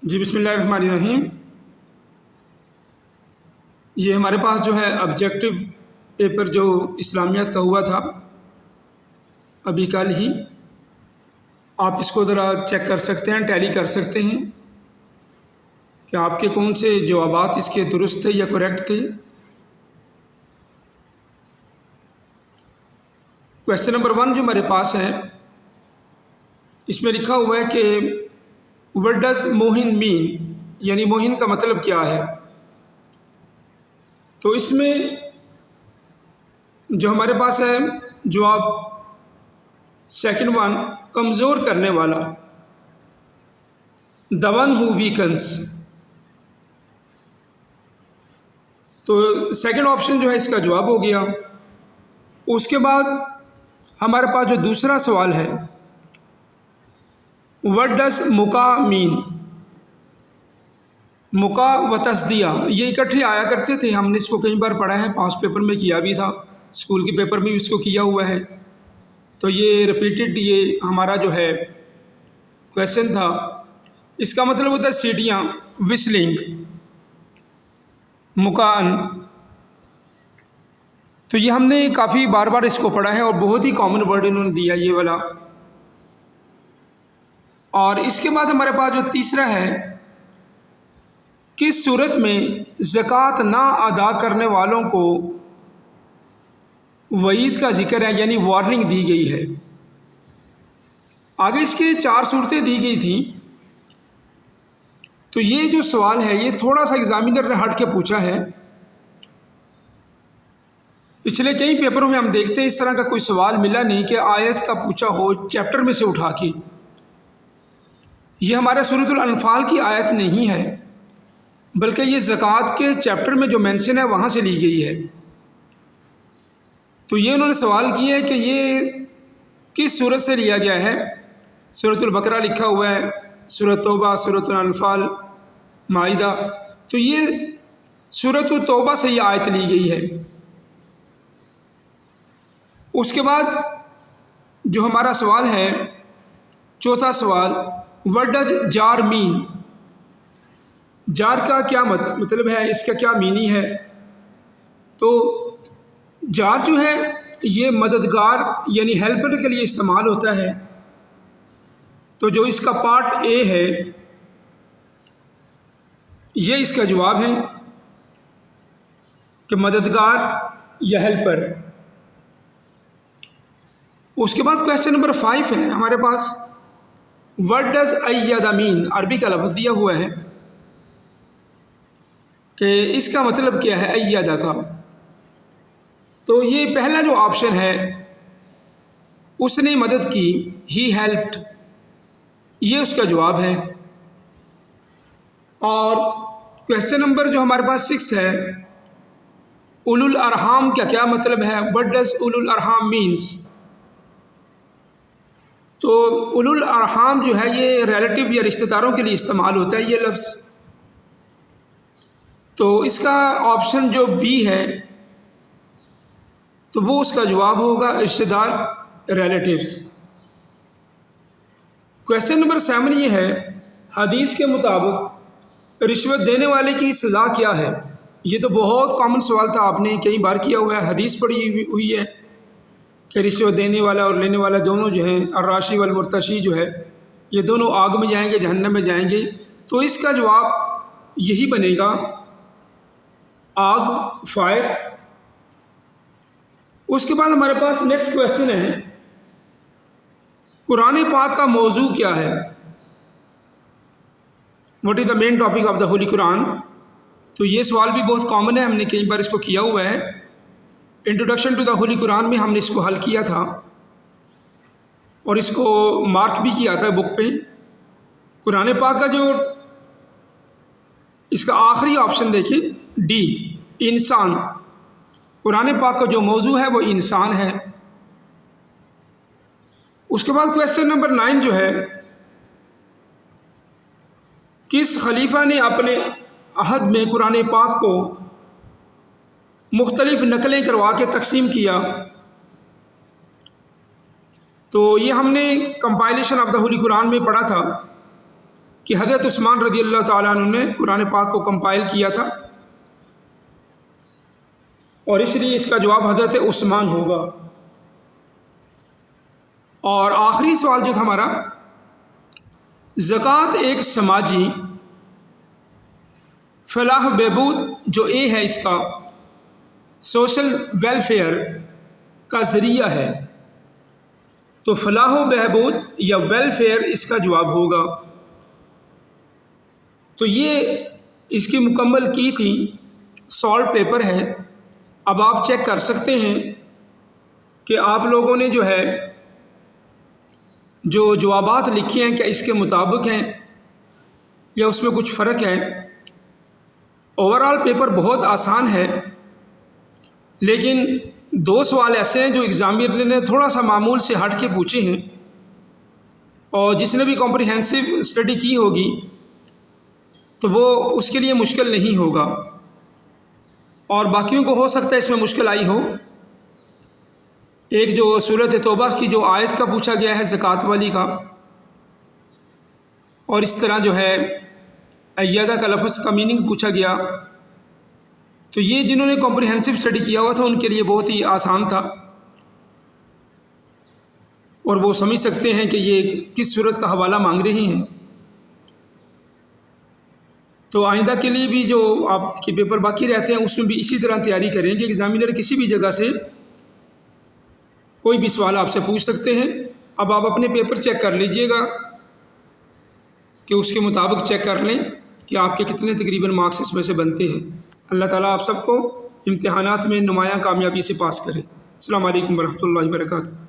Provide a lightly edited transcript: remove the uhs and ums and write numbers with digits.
جی بسم اللہ الرحمن الرحیم۔ یہ ہمارے پاس جو ہے آبجیکٹو پیپر جو اسلامیات کا ہوا تھا ابھی کل ہی، آپ اس کو ذرا چیک کر سکتے ہیں، ٹیلی کر سکتے ہیں کہ آپ کے کون سے جوابات اس کے درست تھے یا کریکٹ تھے۔ کویسچن نمبر 1 جو ہمارے پاس ہے، اس میں لکھا ہوا ہے کہ وٹ ڈز موہن مین، یعنی موہن کا مطلب کیا ہے۔ تو اس میں جو ہمارے پاس ہے جواب سیکنڈ 1، کمزور کرنے والا، the one who weakens۔ تو سیکنڈ آپشن جو ہے اس کا جواب ہو گیا۔ اس کے بعد ہمارے پاس جو دوسرا سوال ہے، وٹ ڈز مکا مین، مکا و تصدیہ، یہ اکٹھے آیا کرتے تھے، ہم نے اس کو کئی بار پڑھا ہے، پاس پیپر میں کیا بھی تھا، اسکول کے پیپر میں بھی اس کو کیا ہوا ہے، تو یہ ریپیٹڈ یہ ہمارا جو ہے کویشچن تھا۔ اس کا مطلب ہوتا ہے سیٹیاں، وسلنگ، مکان۔ تو یہ ہم نے کافی بار بار اس کو پڑھا ہے اور بہت ہی کامن ورڈ انہوں نے دیا یہ والا۔ اور اس کے بعد ہمارے پاس جو تیسرا ہے، کس صورت میں زکوٰۃ نہ ادا کرنے والوں کو وعید کا ذکر ہے، یعنی وارننگ دی گئی ہے۔ آگے اس کے 4 صورتیں دی گئی تھیں، تو یہ جو سوال ہے یہ تھوڑا سا ایگزامینر نے ہٹ کے پوچھا ہے۔ پچھلے کئی پیپروں میں ہم دیکھتے ہیں اس طرح کا کوئی سوال ملا نہیں کہ آیت کا پوچھا ہو چیپٹر میں سے اٹھا کے۔ یہ ہمارے سورۃ الانفال کی آیت نہیں ہے، بلکہ یہ زکوٰۃ کے چیپٹر میں جو مینشن ہے وہاں سے لی گئی ہے۔ تو یہ انہوں نے سوال کیا ہے کہ یہ کس صورت سے لیا گیا ہے۔ سورۃ البقرہ لکھا ہوا ہے، سورۃ توبہ، سورۃ الانفال، مائدہ، تو یہ سورۃ التوبہ سے یہ آیت لی گئی ہے۔ اس کے بعد جو ہمارا سوال ہے، چوتھا سوال، وٹ ڈز جار مین، جار کا کیا مطلب ہے، اس کا کیا مینی ہے۔ تو جار جو ہے یہ مددگار یعنی ہیلپر کے لیے استعمال ہوتا ہے۔ تو جو اس کا پارٹ اے ہے یہ اس کا جواب ہے کہ مددگار یا ہیلپر۔ اس کے بعد کویسچن نمبر 5 ہے ہمارے پاس، وٹ ڈز ایّد مین، عربی کا لفظ دیا ہوا ہے کہ اس کا مطلب کیا ہے ایّد کا۔ تو یہ پہلا جو آپشن ہے، اس نے مدد کی، ہی ہیلپڈ، یہ اس کا جواب ہے۔ اور کویسچن نمبر جو ہمارے پاس 6 ہے، اولو الارحام کا کیا مطلب ہے، وٹ ڈز اولو الارحام مینس۔ تو اولو الارحام جو ہے یہ ریلیٹیو یا رشتہ داروں کے لیے استعمال ہوتا ہے یہ لفظ۔ تو اس کا آپشن جو بی ہے تو وہ اس کا جواب ہوگا رشتہ دار، ریلیٹیوز۔ کویسچن نمبر 7 یہ ہے، حدیث کے مطابق رشوت دینے والے کی سزا کیا ہے۔ یہ تو بہت کامن سوال تھا، آپ نے کئی بار کیا ہوا ہے، حدیث پڑھی ہوئی ہے کہ رشوت دینے والا اور لینے والا دونوں جو ہیں، الراشی والمرتشی جو ہے، یہ دونوں آگ میں جائیں گے، جہنم میں جائیں گے۔ تو اس کا جواب یہی بنے گا، آگ، فائر۔ اس کے بعد ہمارے پاس نیکسٹ کویسچن ہے، قرآن پاک کا موضوع کیا ہے، what is the main topic of the holy Quran. تو یہ سوال بھی بہت کامن ہے، ہم نے کئی بار اس کو کیا ہوا ہے، انٹروڈکشن ٹو دا ہولی قرآن میں ہم نے اس کو حل کیا تھا اور اس کو مارک بھی کیا تھا بک پہ۔ قرآن پاک کا جو اس کا آخری آپشن دیکھیں، ڈی، انسان۔ قرآن پاک کا جو موضوع ہے وہ انسان ہے۔ اس کے بعد کویسچن نمبر 9 جو ہے، کس خلیفہ نے اپنے عہد میں قرآن پاک کو مختلف نقلیں کروا کے تقسیم کیا۔ تو یہ ہم نے کمپائلیشن آف دا ہولی قرآن میں پڑھا تھا کہ حضرت عثمان رضی اللہ تعالیٰ عنہ نے قرآن پاک کو کمپائل کیا تھا، اور اس لیے اس کا جواب حضرت عثمان ہوگا۔ اور آخری سوال جو تھا ہمارا، زکوٰۃ ایک سماجی فلاح و بہبود جو اے ہے اس کا سوشل ویلفیئر کا ذریعہ ہے، تو فلاح و بہبود یا ویلفیئر اس کا جواب ہوگا۔ تو یہ اس کی مکمل کی تھی، سالٹ پیپر ہے۔ اب آپ چیک کر سکتے ہیں کہ آپ لوگوں نے جو ہے جو جوابات لکھے ہیں کیا اس کے مطابق ہیں یا اس میں کچھ فرق ہے۔ اوورآل پیپر بہت آسان ہے، لیکن 2 سوال ایسے ہیں جو ایگزامینر نے تھوڑا سا معمول سے ہٹ کے پوچھے ہیں، اور جس نے بھی کمپریہنسو اسٹڈی کی ہوگی تو وہ اس کے لیے مشکل نہیں ہوگا، اور باقیوں کو ہو سکتا ہے اس میں مشکل آئی ہو۔ ایک جو سورۃ توبہ کی جو آیت کا پوچھا گیا ہے زکوٰۃ والی کا، اور اس طرح جو ہے ایدہ کا لفظ کا میننگ پوچھا گیا، تو یہ جنہوں نے کمپریہنسو اسٹڈی کیا ہوا تھا ان کے لیے بہت ہی آسان تھا، اور وہ سمجھ سکتے ہیں کہ یہ کس صورت کا حوالہ مانگ رہی ہیں۔ تو آئندہ کے لیے بھی جو آپ کے پیپر باقی رہتے ہیں اس میں بھی اسی طرح تیاری کریں کہ ایگزامینر کسی بھی جگہ سے کوئی بھی سوال آپ سے پوچھ سکتے ہیں۔ اب آپ اپنے پیپر چیک کر لیجئے گا کہ اس کے مطابق چیک کر لیں کہ آپ کے کتنے تقریباً مارکس اس میں سے بنتے ہیں۔ اللہ تعالیٰ آپ سب کو امتحانات میں نمایاں کامیابی سے پاس کرے۔ السلام علیکم ورحمۃ اللہ وبرکاتہ۔